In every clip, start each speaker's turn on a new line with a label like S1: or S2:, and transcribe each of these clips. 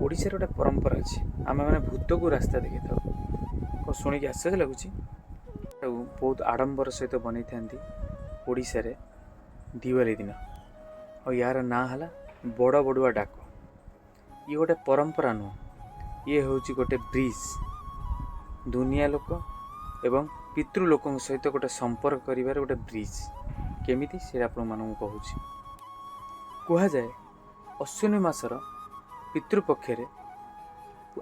S1: ओडिशार गोटे परंपरा अच्छी आम मैंने भूत को रास्ता देखी था कौन शुणिक आश्चर्य लगुच बहुत आडंबर सहित बनई था ओडिशा रे दिवाली दिन और यार ना है बड़ बड़ुआ डाक। ये गोटे परंपरा नुह ये हूँ गोटे ब्रिज दुनिया लोक एवं पितृ लोक सहित गोटे संपर्क करिवार गोटे ब्रिज केमिति से आपण मानू कहूँ कह जाए अश्विनी मासर पितृपक्ष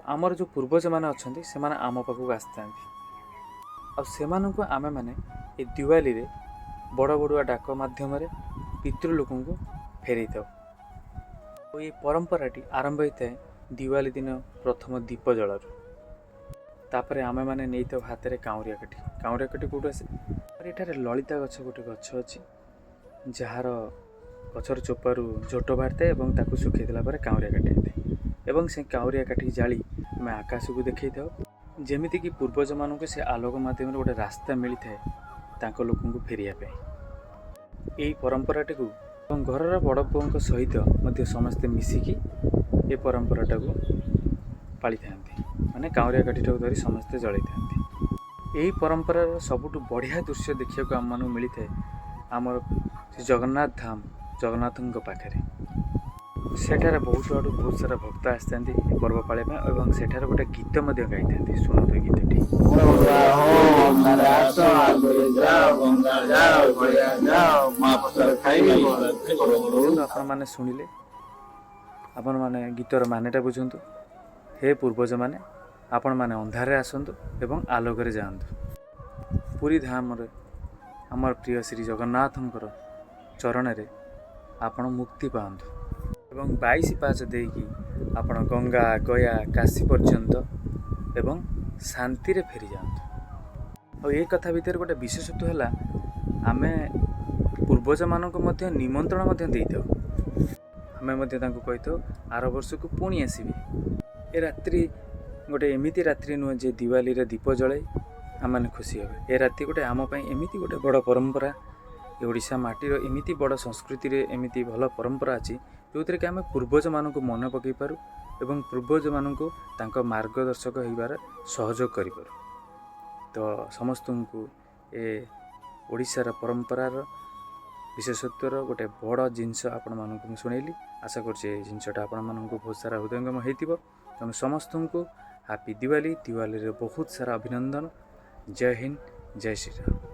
S1: आमर जो पूर्वज मैंने अच्छा से आम पाखक आसता आमे मैंने ये दिवाली रे बड़ बड़ुआ डाक मध्यम पितृ लोक फेरई था। और ये परंपराटी आरंभ होता है दिवाली दिन प्रथम दीप जल तापर आमे मैंने नहीं था हाथ में काउरिया काठी कौट आसे ये ललिता गछ गोटे गछ अच्छी जार गचर चोपार झोट बाहर थाए और सुखई देला काउरिया काठी आए और से काउरिया काठी जाली आम आकाश को देखी था जमीती कि पूर्वज मानक से आलोक मध्यम गोटे रास्ता मिलता है लोक फेरिया यही परंपराटी को घर बड़ पुओं सहित समस्ते मिसिकी ये परंपराटा को पाली था माने काउरिया काठी धरी समस्ते जलई था। यही परंपरार सबुठ बढ़िया दृश्य देखा आम मानू मिलता है आमर जगन्नाथ धाम जगन्नाथ पाखे सेठार बहुत आड़ बहुत सारा भक्त आसता पर्व पालिया और सेठार गोटे गीत गाई था शुणु गीतटी आपण मैंने शुणिले आपण मैंने गीतर मानेटा बुझंतु हे पूर्वज माने आपण मैंने अंधारे आसतु एवं आलोक जातु पुरी धाम रे आमर प्रिय श्री जगन्नाथंकर चरण रे आपण मुक्ति पातु एवं 22 पाच देकी आपण गंगा गया काशी पर्यंत एवं शांति रे फेरी जातु। और ये कथा भितर गोटे विशेषत्व है आमे पूर्वज मानक मध्य निमंत्रण मध्य देइथौ आमे मध्य तांको कहिथौ आर वर्ष को पुणी आसीबे ए रात्रि गोटे एमिति रात्रि नुह जे दिवाली रे दीप जळे आम खुशी हे ए राति गोटे आम पई एमिति गोटे बड़ परंपरा ओडिशा माटीर एमिति बड़ संस्कृति रे एमिति भल परंपरा अछि जो थे कि आम पूर्वज मानक मन पकई पारू एवं पूर्वज मानक तांको मार्गदर्शक होइबार सहयोग करिपारू। तो समस्त को ए ओडिशार परंपरार विशेषत्वर गोटे बड़ जिनस आपण मानक शुणेली आशा कर जिनसटा आपण मानक बहुत सारा हृदयंगम होइतिबो। तेणु समस्त को हैप्पी दिवाली रे बहुत सारा अभिनंदन। जय हिंद जय श्री राम।